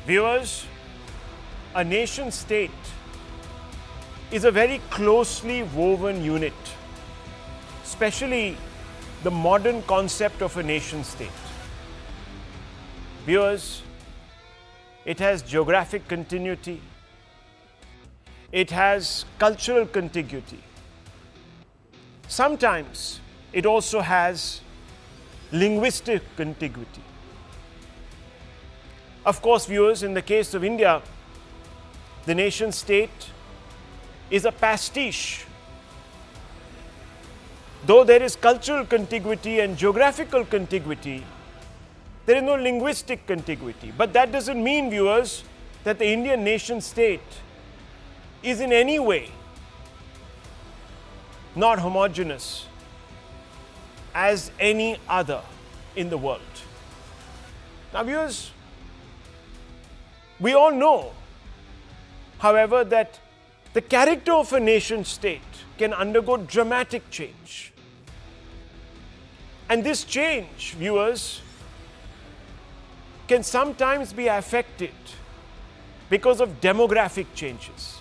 Viewers, a nation state is a very closely woven unit, especially the modern concept of a nation state. Viewers, it has geographic continuity, it has cultural contiguity. Sometimes it also has linguistic contiguity. Of course, viewers, in the case of India, the nation state is a pastiche. Though there is cultural contiguity and geographical contiguity, there is no linguistic contiguity. But that doesn't mean, viewers, that the Indian nation state is in any way not homogeneous as any other in the world. Now, viewers, we all know, however, that the character of a nation state can undergo dramatic change. And this change, viewers, can sometimes be affected because of demographic changes.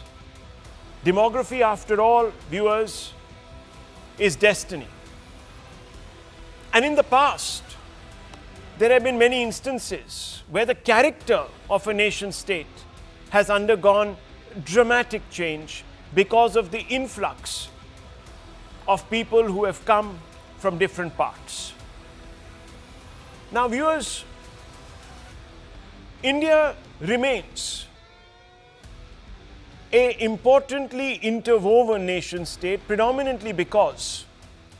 Demography, after all, viewers, is destiny. And in the past, there have been many instances where the character of a nation state has undergone dramatic change because of the influx of people who have come from different parts. Now, viewers, India remains an importantly interwoven nation state, predominantly because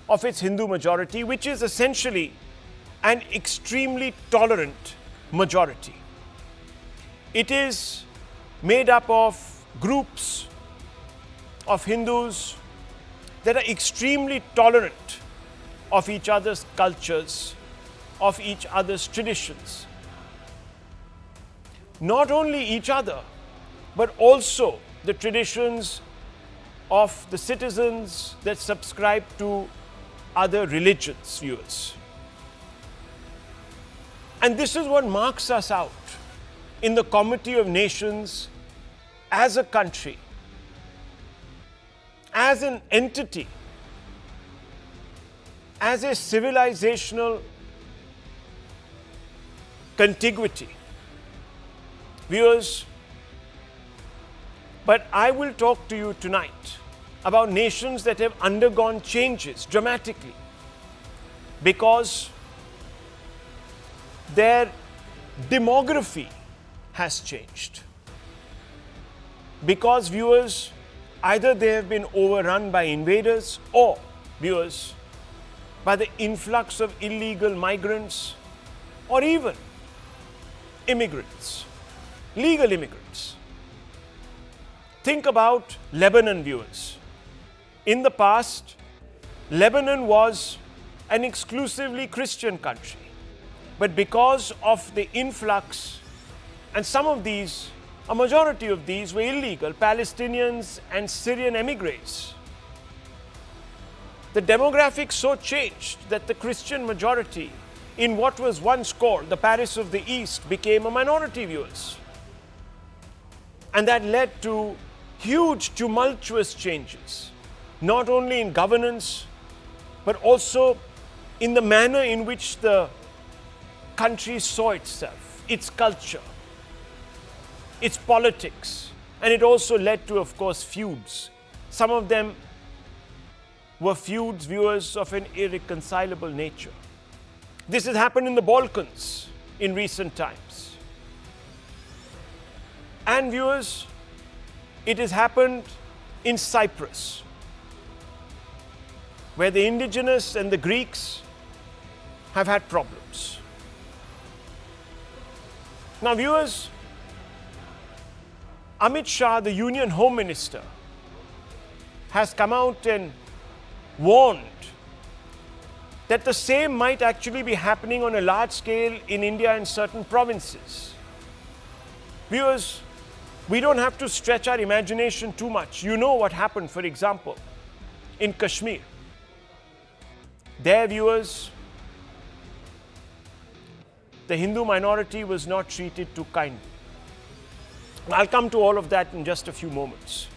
of its Hindu majority, which is essentially an extremely tolerant majority. It is made up of groups of Hindus that are extremely tolerant of each other's cultures, of each other's traditions. Not only each other, but also the traditions of the citizens that subscribe to other religions, viewers. And this is what marks us out in the Comity of Nations as a country, as an entity, as a civilizational contiguity. Viewers, but I will talk to you tonight about nations that have undergone changes dramatically because their demography has changed. Because, viewers, either they have been overrun by invaders or, viewers, by the influx of illegal migrants or even immigrants, legal immigrants. Think about Lebanon, viewers. In the past, Lebanon was an exclusively Christian country. But because of the influx, and some of these, a majority of these were illegal, Palestinians and Syrian emigres, the demographics so changed that the Christian majority in what was once called the Paris of the East became a minority, viewers. And that led to huge tumultuous changes, not only in governance, but also in the manner in which the country saw itself, its culture, its politics, and it also led to, of course, feuds. Some of them were feuds, viewers, of an irreconcilable nature. This has happened in the Balkans in recent times. And, viewers, it has happened in Cyprus, where the indigenous and the Greeks have had problems. Now, viewers, Amit Shah, the Union Home Minister, has come out and warned that the same might actually be happening on a large scale in India in certain provinces. Viewers, we don't have to stretch our imagination too much. You know what happened, for example, in Kashmir. There, viewers, the Hindu minority was not treated too kindly. I'll come to all of that in just a few moments.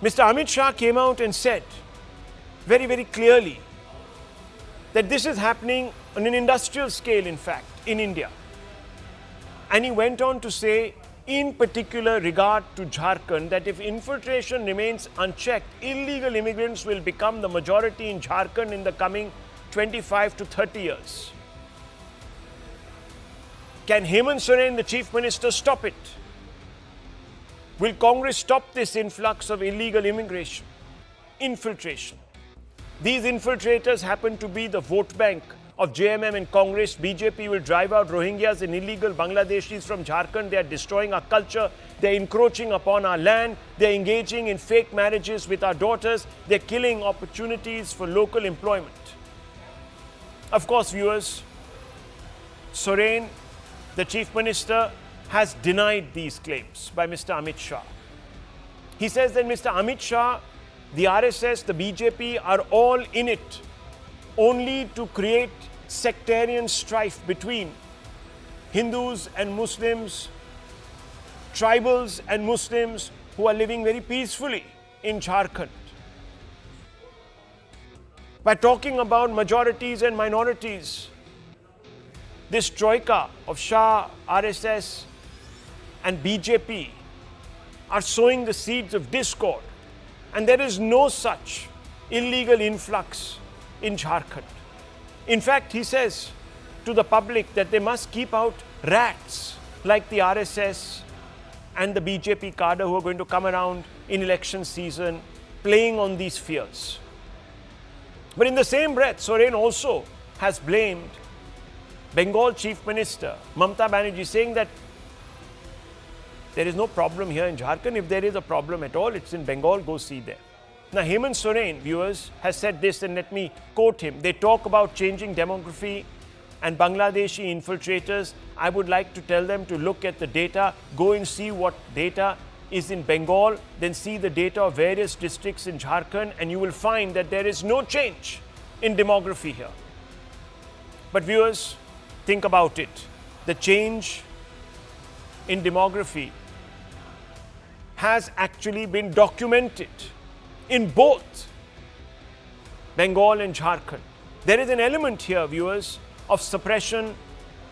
Mr. Amit Shah came out and said very, very clearly that this is happening on an industrial scale, in fact, in India. And he went on to say, in particular regard to Jharkhand, that if infiltration remains unchecked, illegal immigrants will become the majority in Jharkhand in the coming 25 to 30 years. Can Hemant Soren, the Chief Minister, stop it? Will Congress stop this influx of illegal immigration, infiltration? These infiltrators happen to be the vote bank of JMM and Congress. BJP will drive out Rohingyas and illegal Bangladeshis from Jharkhand. They are destroying our culture. They are encroaching upon our land. They are engaging in fake marriages with our daughters. They are killing opportunities for local employment. Of course, viewers, Soren, the Chief Minister, has denied these claims by Mr. Amit Shah. He says that Mr. Amit Shah, the RSS, the BJP are all in it only to create sectarian strife between Hindus and Muslims, tribals and Muslims who are living very peacefully in Jharkhand. By talking about majorities and minorities, this troika of Shah, RSS and BJP are sowing the seeds of discord, and there is no such illegal influx in Jharkhand. In fact, he says to the public that they must keep out rats like the RSS and the BJP cadre who are going to come around in election season playing on these fears. But in the same breath, Soren also has blamed Bengal Chief Minister Mamata Banerjee, saying that there is no problem here in Jharkhand. If there is a problem at all, it's in Bengal, go see there. Now, Hemant Soren, viewers, has said this, and let me quote him. They talk about changing demography and Bangladeshi infiltrators. I would like to tell them to look at the data, go and see what data is in Bengal, then see the data of various districts in Jharkhand, and you will find that there is no change in demography here. But viewers, think about it. The change in demography has actually been documented in both Bengal and Jharkhand. There is an element here, viewers, of suppression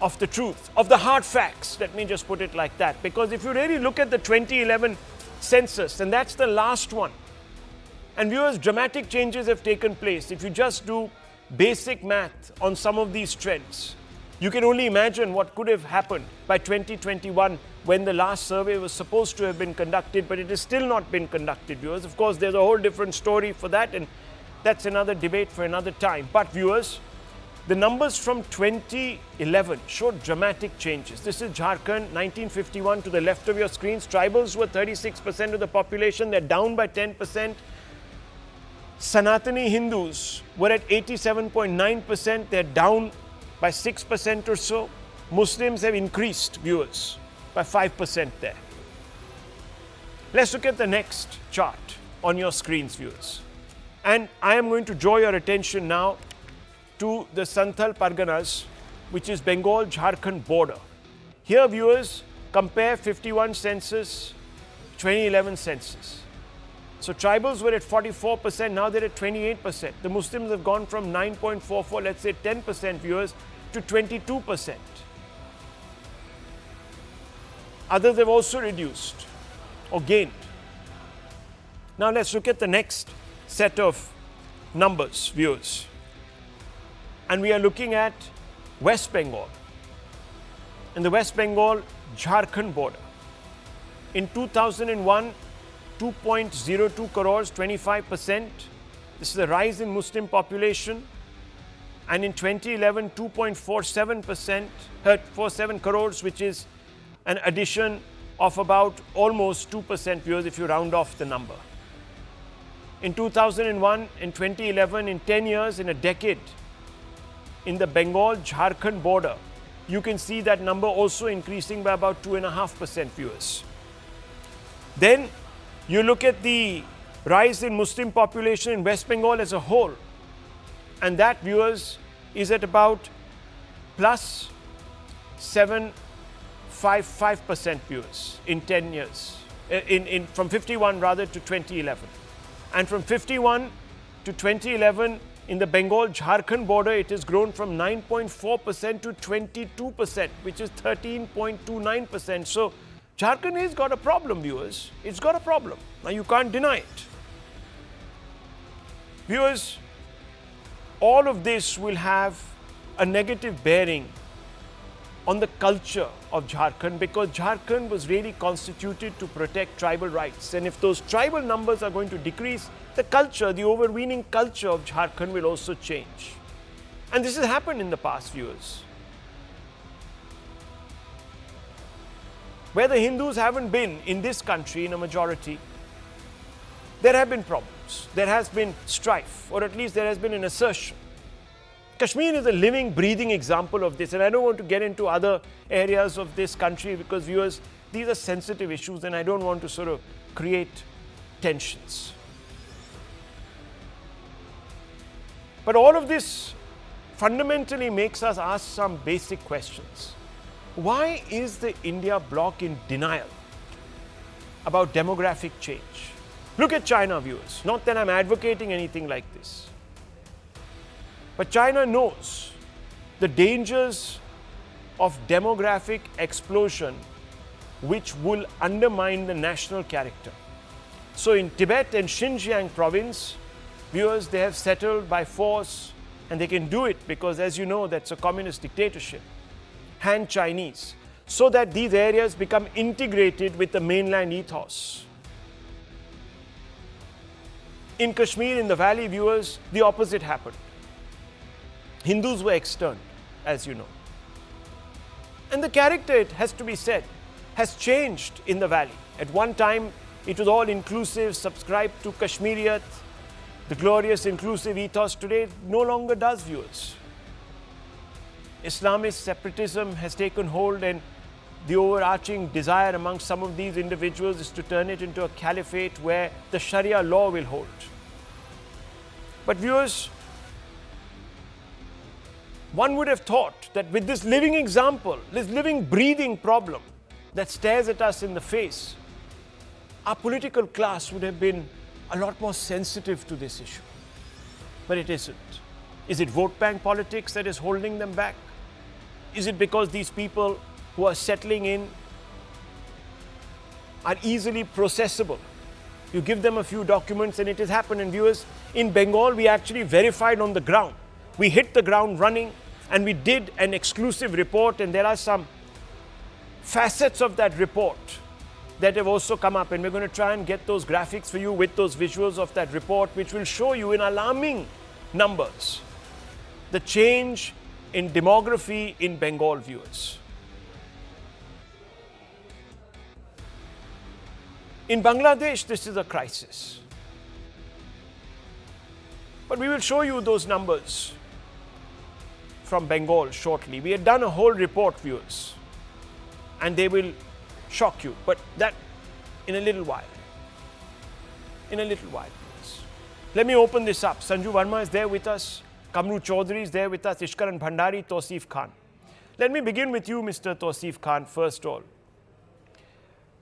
of the truth, of the hard facts. Let me just put it like that. Because if you really look at the 2011 census, and that's the last one, and viewers, dramatic changes have taken place. If you just do basic math on some of these trends, you can only imagine what could have happened by 2021 when the last survey was supposed to have been conducted, but it has still not been conducted, viewers. Of course, there's a whole different story for that, and that's another debate for another time. But viewers, the numbers from 2011 showed dramatic changes. This is Jharkhand, 1951 to the left of your screens. Tribals were 36% of the population. They're down by 10%. Sanatani Hindus were at 87.9%. They're down by 6% or so. Muslims have increased, viewers, by 5% there. Let's look at the next chart on your screens, viewers. And I am going to draw your attention now to the Santhal Parganas, which is Bengal-Jharkhand border. Here, viewers, compare 51 census, 2011 census. So tribals were at 44%, now they're at 28%. The Muslims have gone from 9.44, let's say 10% viewers, to 22%. Others have also reduced or gained. Now let's look at the next set of numbers, viewers. And we are looking at West Bengal and the West Bengal-Jharkhand border. In 2001, 2.02 crores, 25%. This is a rise in Muslim population. And in 2011, 2.47%, 47 crores, which is an addition of about almost 2%, viewers, if you round off the number. In 2001 and 2011, in 10 years, in a decade, in the Bengal-Jharkhand border, you can see that number also increasing by about 2.5%, viewers. Then you look at the rise in Muslim population in West Bengal as a whole, and that, viewers, is at about plus 7 5% viewers in 10 years, from 51 rather to 2011. And from 51 to 2011, in the Bengal-Jharkhand border, it has grown from 9.4% to 22%, which is 13.29%. So Jharkhand has got a problem, viewers. It's got a problem. Now, you can't deny it. Viewers, all of this will have a negative bearing on the culture of Jharkhand, because Jharkhand was really constituted to protect tribal rights. And if those tribal numbers are going to decrease, the culture, the overweening culture of Jharkhand will also change. And this has happened in the past, viewers. Where the Hindus haven't been in this country in a majority, there have been problems. There has been strife, or at least there has been an assertion. Kashmir is a living, breathing example of this, and I don't want to get into other areas of this country because, viewers, these are sensitive issues and I don't want to sort of create tensions. But all of this fundamentally makes us ask some basic questions. Why is the India bloc in denial about demographic change? Look at China, viewers. Not that I'm advocating anything like this. But China knows the dangers of demographic explosion which will undermine the national character. So in Tibet and Xinjiang province, viewers, they have settled by force, and they can do it because, as you know, that's a communist dictatorship, Han Chinese, so that these areas become integrated with the mainland ethos. In Kashmir, in the valley, viewers, the opposite happened. Hindus were externed, as you know. And the character, it has to be said, has changed in the valley. At one time, it was all inclusive, subscribed to Kashmiriyat, the glorious inclusive ethos. Today no longer does, viewers. Islamist separatism has taken hold, and the overarching desire among some of these individuals is to turn it into a caliphate where the Sharia law will hold. But viewers, one would have thought that with this living example, this living, breathing problem that stares at us in the face, our political class would have been a lot more sensitive to this issue. But it isn't. Is it vote bank politics that is holding them back? Is it because these people who are settling in are easily processable? You give them a few documents and it has happened. And viewers, in Bengal, we actually verified on the ground. We hit the ground running and we did an exclusive report, and there are some facets of that report that have also come up, and we're going to try and get those graphics for you with those visuals of that report, which will show you in alarming numbers the change in demography in Bengal, viewers. In Bangladesh, this is a crisis. But we will show you those numbers from Bengal shortly. We had done a whole report, viewers, and they will shock you, but that in a little while. In a little while, viewers. Let me open this up. Sanju Verma is there with us. Kamru Chaudhary is there with us. Ishkaran Bhandari, Tausif Khan. Let me begin with you, Mr. Tausif Khan, first of all.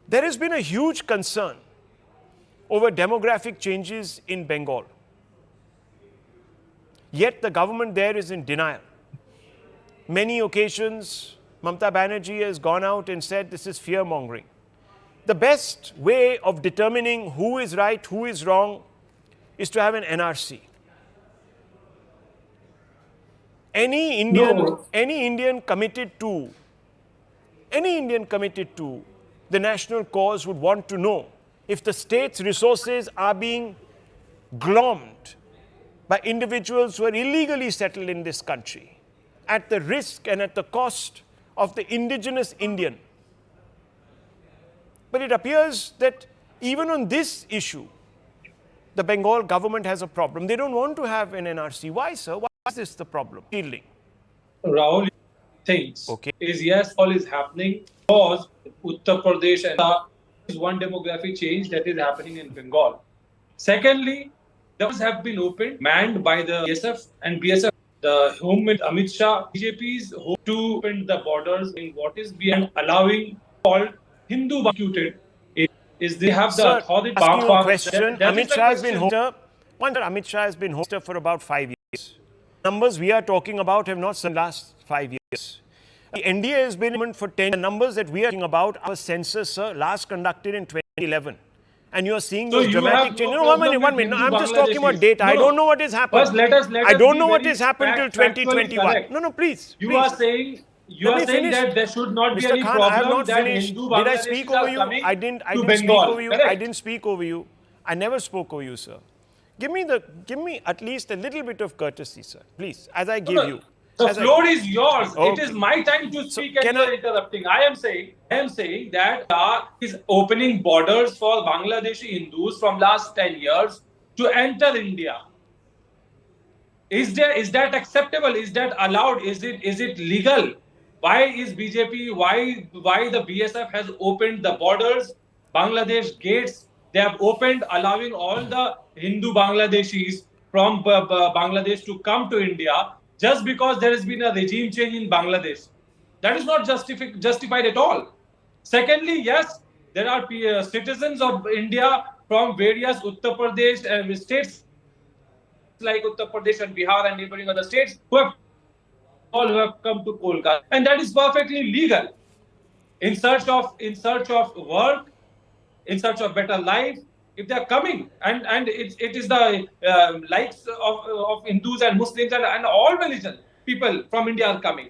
There has been a huge concern over demographic changes in Bengal. Yet the government there is in denial. Many occasions, Mamata Banerjee has gone out and said this is fear-mongering. The best way of determining who is right, who is wrong, is to have an NRC. Any Indian committed to the national cause would want to know if the state's resources are being glommed by individuals who are illegally settled in this country, at the risk and at the cost of the indigenous Indian. But it appears that even on this issue, the Bengal government has a problem. They don't want to have an NRC. Why, sir? Why is this the problem? Shielding. Rahul thinks is yes, all is happening because Uttar Pradesh and is one demographic change that is happening in Bengal. Secondly, those have been opened, manned by the BSF and BSF the Home Minister Amit Shah, BJP's hope to open the borders in what is beyond allowing called Hindu executed is they have the Sir, authority. asking you a question. That is Amit the Shah has been question. Amit Shah has been hoster for about 5 years. Numbers we are talking about have not seen last 5 years. The NDA has been in for 10. The numbers that we are talking about are census, sir, last conducted in 2011. And you are seeing So those you dramatic have changes. no No, problem one with minute. No, Hindu I'm just talking about Bangladeshis. data. I don't know what has happened. First, let us I don't be know what very has happened till factually 2021. correct. No, please. You please. are saying Let me saying finish. that there should not be Mr. any Khan, I have problem not that finished. Hindu Did I speak Bangladeshis over are you? coming I didn't to speak Bengal. over you. Correct? I didn't speak over you. I never spoke over you, sir. Give me at least a little bit of courtesy, sir. Please, as I give you. The floor is yours. Okay. It is my time to speak and can you are interrupting. I am saying that is opening borders for Bangladeshi Hindus from last 10 years to enter India. Is that acceptable? Is that allowed? Is it legal? Why is BJP? Why the BSF has opened the borders, Bangladesh gates? They have opened, allowing all the Hindu Bangladeshis from Bangladesh to come to India just because there has been a regime change in Bangladesh. That is not justified at all. Secondly, yes, there are citizens of India from various Uttar Pradesh states like Uttar Pradesh and Bihar and neighboring other states who have come to Kolkata, and that is perfectly legal. In search of work, in search of better life, if they are coming, and it is the likes of Hindus and Muslims and all religion people from India are coming.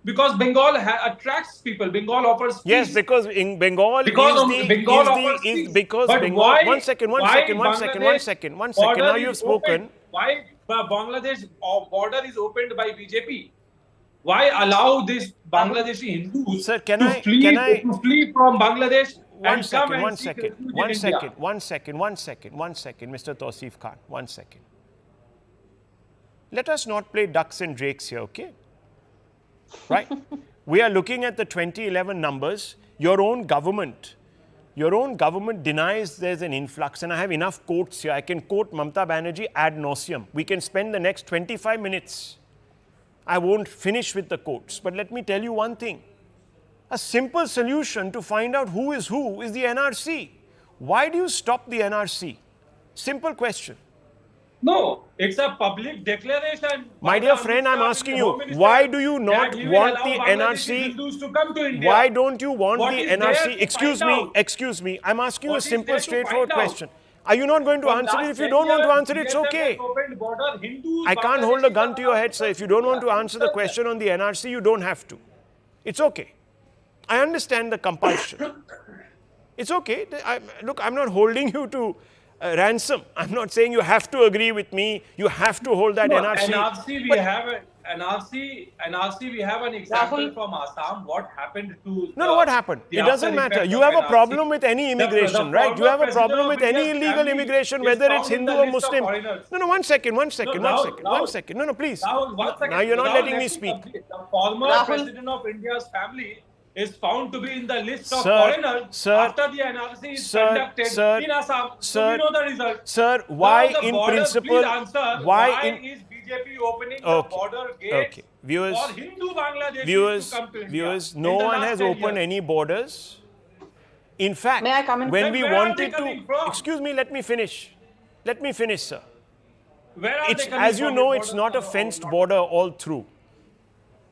Because Bengal attracts people. Bengal offers peace. Yes, because in Bengal Bengal offers peace. Because but Bengal. why, one second. Now you've spoken. Why Bangladesh border is opened by BJP? Why allow this Bangladeshi Hindus Sir, to flee from Bangladesh and come and seek refuge in India? One second, Mr. Tausif Khan. 1 second. Let us not play ducks and drakes here, okay? Right? We are looking at the 2011 numbers. Your own government denies there's an influx, and I have enough quotes here. I can quote Mamata Banerjee ad nauseum. We can spend the next 25 minutes. I won't finish with the quotes, but let me tell you one thing. A simple solution to find out who is the NRC. Why do you stop the NRC? Simple question. No, it's a public declaration. My dear friend, I'm asking you, why do you not want the NRC? To come to India? Why don't you want What the is NRC? there Excuse me. I'm asking you a What is simple, there to straightforward find out? question. Are you not going to answer it? If you don't want to answer it, it's okay. I can't hold a gun to your head, sir. If you don't want to answer the question on the NRC, you don't have to. It's okay. I understand the compulsion. It's okay. Look, I'm not holding you to ransom. I'm not saying you have to agree with me. You have to hold that NRC. NRC, we have an example from Assam. What happened to... what happened? It doesn't matter. You have a problem with any immigration, right? You have a problem with any illegal immigration, whether it's Hindu or Muslim. No, one second. No, please. Now you're not letting me speak. The former president of India's family is found to be in the list of foreigners after the NRC is conducted in Assam. So we know the result. Sir, why in principle... Why is BJP opening the border gates for Hindu Bangladeshis to come to India? Viewers, no one has opened any borders. In fact, when we wanted to... Excuse me, let me finish. Sir. As you know, it's not a fenced border all through.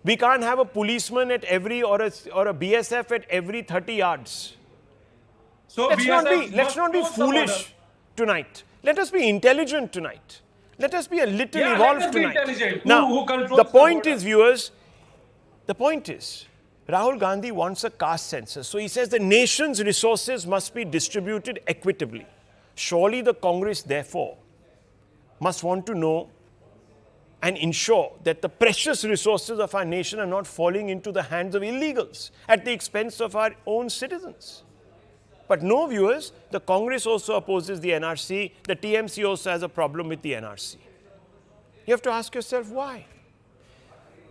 We can't have a policeman at every or a BSF at every 30 yards. So let's not be foolish tonight. Let us be intelligent tonight. Let us be a little evolved tonight. Now, the point is, viewers, Rahul Gandhi wants a caste census. So he says the nation's resources must be distributed equitably. Surely the Congress, therefore, must want to know and ensure that the precious resources of our nation are not falling into the hands of illegals at the expense of our own citizens. But no, viewers, the Congress also opposes the NRC. The TMC also has a problem with the NRC. You have to ask yourself why.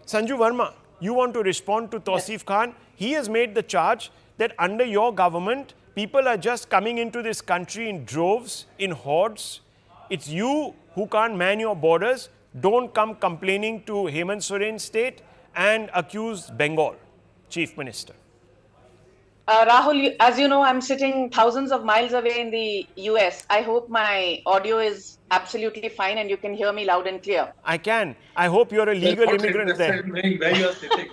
Sanju Verma, you want to respond to Tausif Khan. He has made the charge that under your government, people are just coming into this country in droves, in hordes. It's you who can't man your borders. don't come complaining to Hemant Soren's state and accuse Bengal Chief Minister. Rahul, as you know, I'm sitting thousands of miles away in the US. I hope my audio is absolutely fine and you can hear me loud and clear. I can. I hope you're a legal immigrant there. Where you are sitting.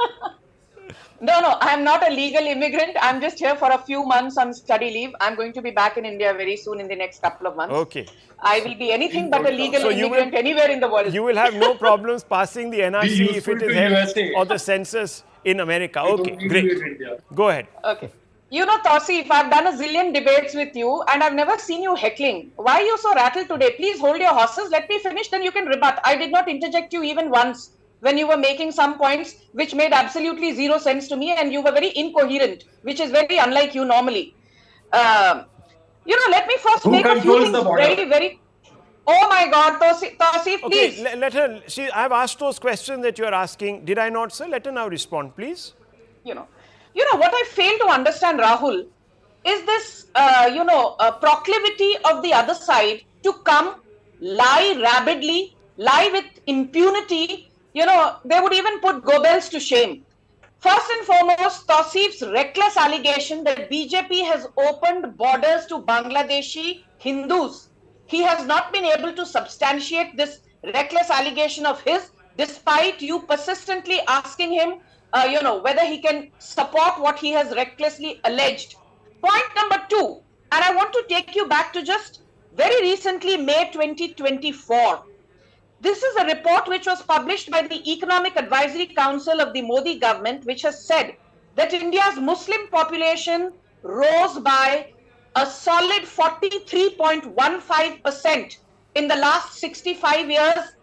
No, I'm not a legal immigrant. I'm just here for a few months on study leave. I'm going to be back in India very soon in the next couple of months. Okay. I will be anything but a legal immigrant anywhere in the world. You will have no problems passing the NRC if it is held USA. or the census in America. Okay, great. Go ahead. Okay. You know, Tausif, I've done a zillion debates with you and I've never seen you heckling. Why are you so rattled today? Please hold your horses. Let me finish, then you can rebut. I did not interject you even once when you were making some points which made absolutely zero sense to me and you were very incoherent, which is very unlike you normally. Let me first make a few things very... Oh my God, Tausif, please. Okay, let her... I've asked those questions that you are asking. Did I not, sir? Let her now respond, please. What I fail to understand, Rahul, is this, proclivity of the other side to come, lie rabidly, lie with impunity. They would even put Goebbels to shame. First and foremost, Tausif's reckless allegation that BJP has opened borders to Bangladeshi Hindus. He has not been able to substantiate this reckless allegation of his, despite you persistently asking him whether he can support what he has recklessly alleged. Point number 2, and I want to take you back to just very recently, May 2024. This is a report which was published by the Economic Advisory Council of the Modi government, which has said that India's Muslim population rose by a solid 43.15% in the last 65 years.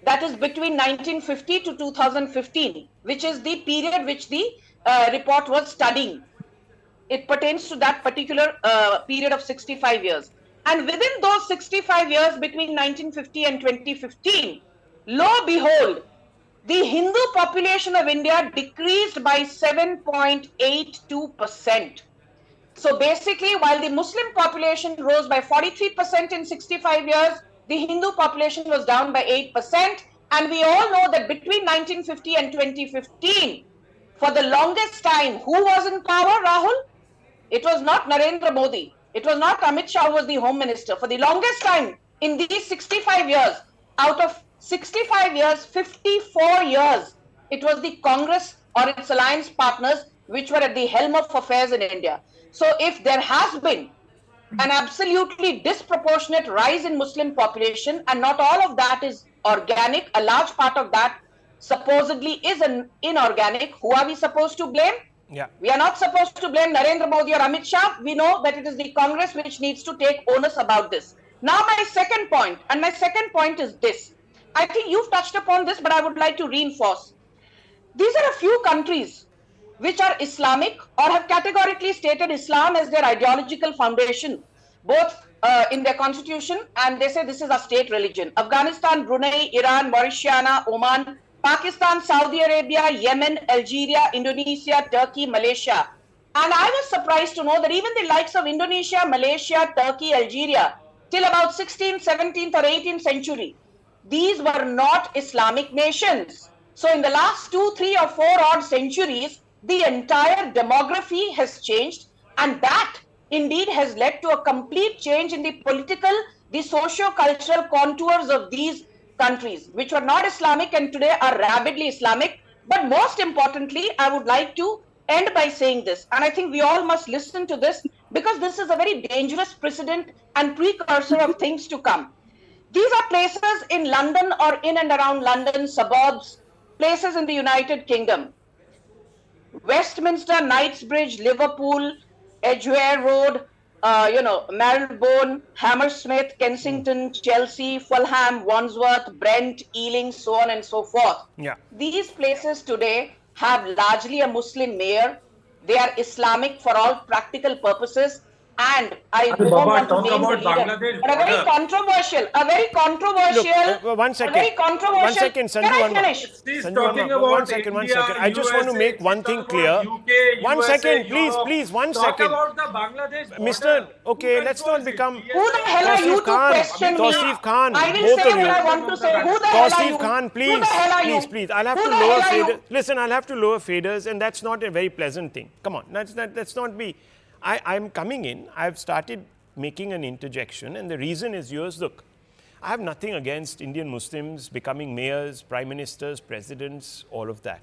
That is between 1950 to 2015, which is the period which the report was studying. It pertains to that particular period of 65 years. And within those 65 years, between 1950 and 2015, lo behold, the Hindu population of India decreased by 7.82%. So basically, while the Muslim population rose by 43% in 65 years, the Hindu population was down by 8%. And we all know that between 1950 and 2015, for the longest time, who was in power, Rahul? It was not Narendra Modi. It was not Amit Shah who was the Home Minister. For the longest time, in these 65 years, out of 65 years, 54 years, it was the Congress or its alliance partners which were at the helm of affairs in India. So if there has been an absolutely disproportionate rise in Muslim population, and not all of that is organic, a large part of that supposedly is inorganic, who are we supposed to blame? Yeah. We are not supposed to blame Narendra Modi or Amit Shah. We know that it is the Congress which needs to take onus about this. Now my second point, and my second point is this. I think you've touched upon this, but I would like to reinforce. These are a few countries which are Islamic or have categorically stated Islam as their ideological foundation, both in their constitution, and they say this is our state religion. Afghanistan, Brunei, Iran, Mauritania, Oman, Pakistan, Saudi Arabia, Yemen, Algeria, Indonesia, Turkey, Malaysia. And I was surprised to know that even the likes of Indonesia, Malaysia, Turkey, Algeria, till about 16th, 17th or 18th century, these were not Islamic nations. So in the last 2, 3 or 4 odd centuries, the entire demography has changed, and that indeed has led to a complete change in the political, the socio-cultural contours of these countries, which were not Islamic and today are rabidly Islamic. But most importantly, I would like to end by saying this, and I think we all must listen to this, because this is a very dangerous precedent and precursor of things to come. These are places in London or in and around London, suburbs, places in the United Kingdom. Westminster, Knightsbridge, Liverpool, Edgware Road, Marylebone, Hammersmith, Kensington, Chelsea, Fulham, Wandsworth, Brent, Ealing, so on and so forth. Yeah. These places today have largely a Muslim mayor. They are Islamic for all practical purposes. and I don't Baba, want to talk name the about leader, Bangladesh but a very border. controversial, Look, one second. a very controversial. One second, Sanju Can I Verma. finish? She's Sanju talking Verma, about one second. India, I just want to USA, make one she's thing talking about clear. UK, One USA, second, Europe. please, one Talk second. about the Bangladesh border. Mr. Okay, Who let's not controls it? become Who the hell are you Tausif to Khan. question me? Tausif Khan, I will both say of what you. I want to say. Who the hell are you? Tausif Khan, Who please, the hell are you? please. I'll have Who to the lower hell are you? faders. Listen, I'll have to lower faders, and that's not a very pleasant thing. Come on, let's not be. I'm coming in. I've started making an interjection, and the reason is yours. Look, I have nothing against Indian Muslims becoming mayors, prime ministers, presidents, all of that.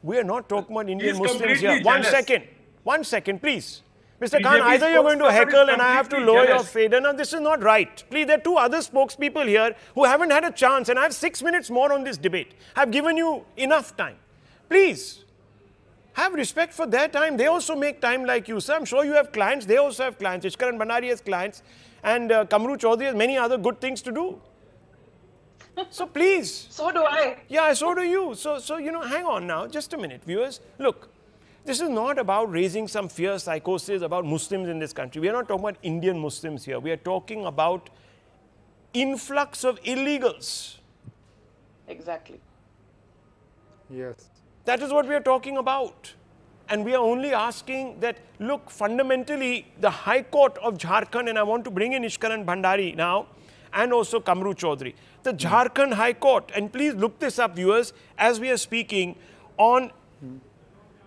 We are not talking about Indian He's Muslims here. completely One second, please. Mr. Khan, BJP either you're going to spokesperson is heckle and I have to completely lower your jealous. fader. Now, this is not right. Please, there are two other spokespeople here who haven't had a chance, and I have 6 minutes more on this debate. I've given you enough time. Please, have respect for their time. They also make time like you. So I'm sure you have clients. They also have clients. Ishkaran Bhandari has clients. And Kamru Chaudhary has many other good things to do. So please. So do I. Yeah, so do you. So hang on now. Just a minute, viewers. Look, this is not about raising some fear psychosis about Muslims in this country. We are not talking about Indian Muslims here. We are talking about influx of illegals. Exactly. Yes. That is what we are talking about. And we are only asking that, look, fundamentally, the High Court of Jharkhand, and I want to bring in Ishkaran Bhandari now, and also Kamru Chaudhary. The Jharkhand High Court, and please look this up, viewers, as we are speaking, on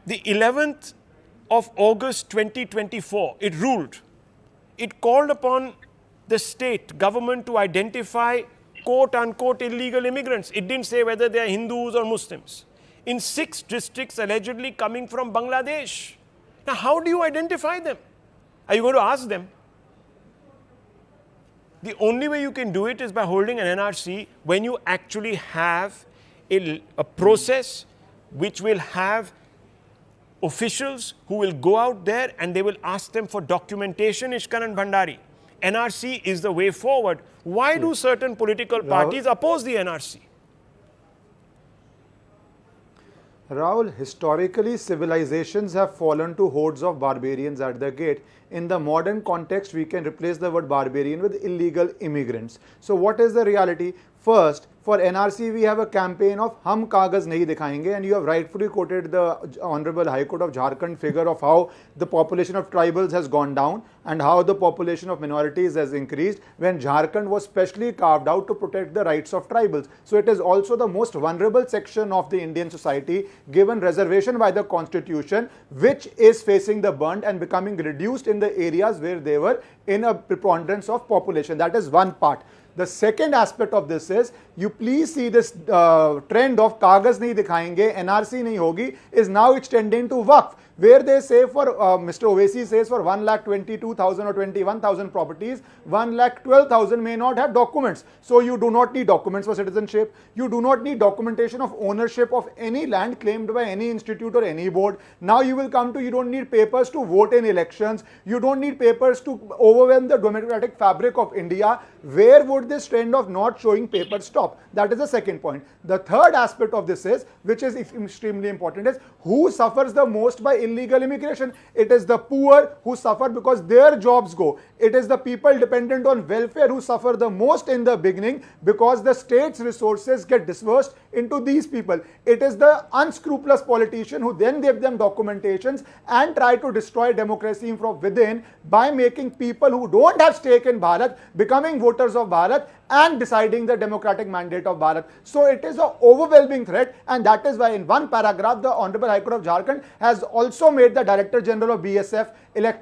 the 11th of August 2024, it ruled. It called upon the state government to identify quote-unquote illegal immigrants. It didn't say whether they are Hindus or Muslims. In 6 districts allegedly coming from Bangladesh. Now, how do you identify them? Are you going to ask them? The only way you can do it is by holding an NRC when you actually have a process which will have officials who will go out there and they will ask them for documentation, Ishkaran Bhandari. NRC is the way forward. Why do certain political parties oppose the NRC? Rahul, historically civilizations have fallen to hordes of barbarians at the gate. In the modern context, we can replace the word barbarian with illegal immigrants. So what is the reality? First, for NRC, we have a campaign of Hum Kagaz Nahi Dikhayenge, and you have rightfully quoted the Honorable High Court of Jharkhand figure of how the population of tribals has gone down and how the population of minorities has increased when Jharkhand was specially carved out to protect the rights of tribals. So it is also the most vulnerable section of the Indian society given reservation by the constitution, which is facing the brunt and becoming reduced in the areas where they were in a preponderance of population. That is one part. The second aspect of this is, you please see this trend of Kagaz nahi dikhayenge, NRC nahi hogi, is now extending to Waqf, where they say for, Mr. Owaisi says for 1,22,000 or 21,000 properties, 1,12,000 may not have documents. So you do not need documents for citizenship. You do not need documentation of ownership of any land claimed by any institute or any board. Now you will come to, you don't need papers to vote in elections. You don't need papers to overwhelm the democratic fabric of India. Where would this trend of not showing papers stop? That is the second point. The third aspect of this is, which is extremely important, is who suffers the most by illegal immigration? It is the poor who suffer because their jobs go. It is the people dependent on welfare who suffer the most in the beginning because the state's resources get dispersed into these people. It is the unscrupulous politician who then give them documentations and try to destroy democracy from within by making people who don't have stake in Bharat becoming voters of Bharat and deciding the democratic mandate of Bharat. So it is an overwhelming threat, and that is why in one paragraph the Honorable High Court of Jharkhand has also made the Director General of BSF,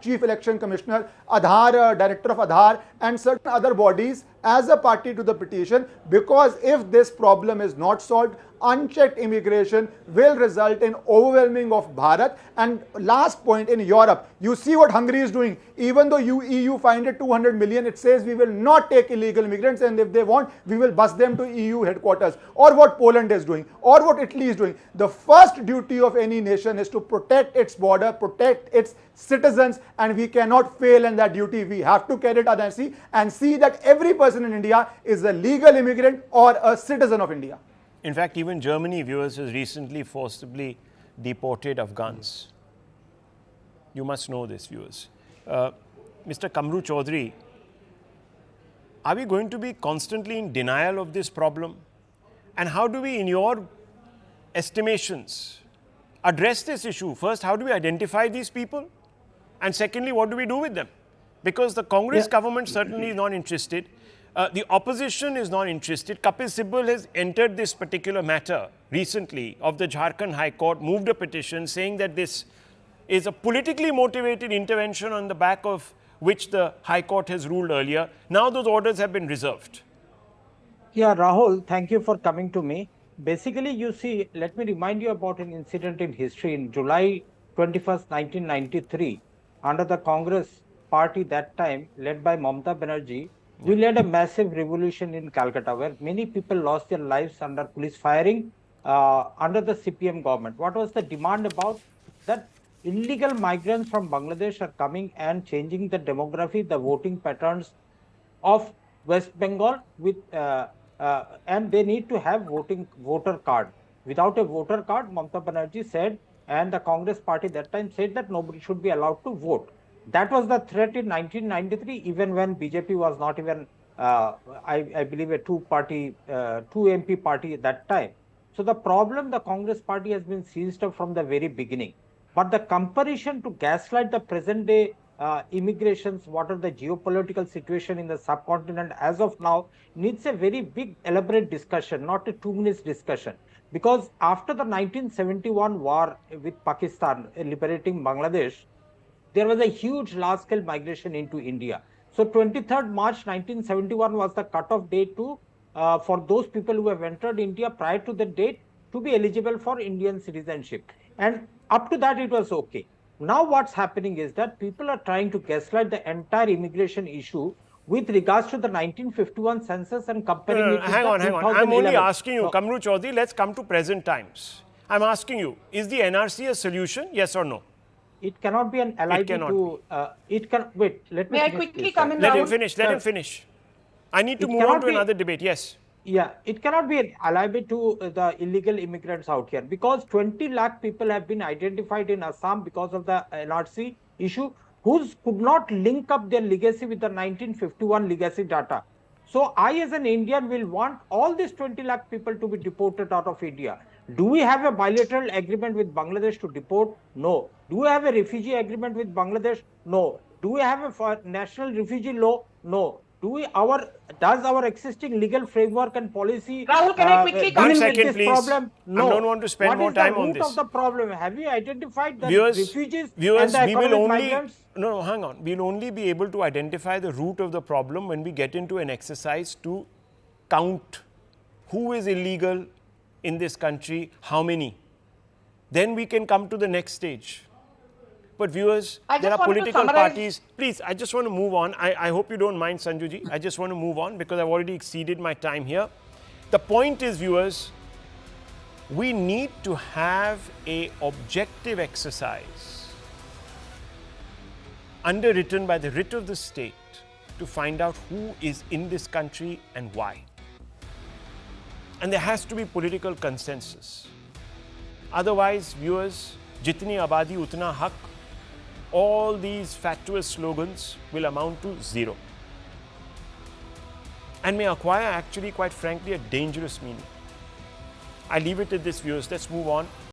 Chief Election Commissioner, Aadhaar, Director of Aadhaar, and certain other bodies as a party to the petition, because if this problem is not solved, unchecked immigration will result in overwhelming of Bharat. And last point, in Europe, you see what Hungary is doing. Even though EU fined 200 million, it says we will not take illegal immigrants, and if they want, we will bus them to EU headquarters. Or what Poland is doing, or what Italy is doing. The first duty of any nation is to protect its border, protect its citizens, and we cannot fail in that duty. We have to carry it out and see that every person in India is a legal immigrant or a citizen of India. In fact, even Germany, viewers, has recently forcibly deported Afghans. You must know this, viewers. Mr. Kamru Chaudhary, are we going to be constantly in denial of this problem? And how do we, in your estimations, address this issue? First, how do we identify these people? And secondly, what do we do with them? Because the Congress government certainly is not interested. The opposition is not interested. Kapil Sibal has entered this particular matter recently of the Jharkhand High Court, moved a petition saying that this is a politically motivated intervention on the back of which the High Court has ruled earlier. Now those orders have been reserved. Yeah, Rahul, thank you for coming to me. Basically, you see, let me remind you about an incident in history. In July 21st, 1993, under the Congress party that time, led by Mamata Banerjee, we led a massive revolution in Calcutta where many people lost their lives under police firing under the CPM government. What was the demand about? That illegal migrants from Bangladesh are coming and changing the demography, the voting patterns of West Bengal with and they need to have voter card. Without a voter card, Mamata Banerjee said, and the Congress party that time said that nobody should be allowed to vote. That was the threat in 1993, even when BJP was not even, I believe, a two MP party at that time. So the problem, the Congress party has been seized up from the very beginning. But the comparison to gaslight the present day immigrations, what are the geopolitical situation in the subcontinent as of now, needs a very big elaborate discussion, not a 2 minutes discussion. Because after the 1971 war with Pakistan liberating Bangladesh, there was a huge large scale migration into India. So 23rd March 1971 was the cutoff date to for those people who have entered India prior to the date to be eligible for Indian citizenship. And up to that, it was okay. Now what's happening is that people are trying to gaslight the entire immigration issue with regards to the 1951 census and comparing it with hang on. I'm only asking you, Kamru Chaudhary, let's come to present times. I'm asking you, is the NRC a solution, yes or no? It cannot be an alibi to, wait, let me May I quickly come in? Let Rahul? him finish, let him finish. I need to move on to another debate, yes. Yeah, it cannot be an alibi to the illegal immigrants out here because 20 lakh people have been identified in Assam because of the NRC issue who could not link up their legacy with the 1951 legacy data. So I as an Indian will want all these 20 lakh people to be deported out of India. Do we have a bilateral agreement with Bangladesh to deport? No. Do we have a refugee agreement with Bangladesh? No. Do we have a national refugee law? No. Does our existing legal framework and policy Rahul, can I quickly come in with this this problem? No. I don't want to spend more time on this. What is the root of the problem? Have you identified the refugees and the economic migrants? No, hang on. We'll only be able to identify the root of the problem when we get into an exercise to count who is illegal in this country, how many. Then we can come to the next stage. But viewers, there are political parties. Please, I just want to move on. I hope you don't mind, Sanjuji. I just want to move on because I've already exceeded my time here. The point is, viewers, we need to have an objective exercise underwritten by the writ of the state to find out who is in this country and why. And there has to be political consensus. Otherwise, viewers, jitni abadi utna haq, all these fatuous slogans will amount to zero and may acquire actually, quite frankly, a dangerous meaning. I leave it at this, viewers. Let's move on.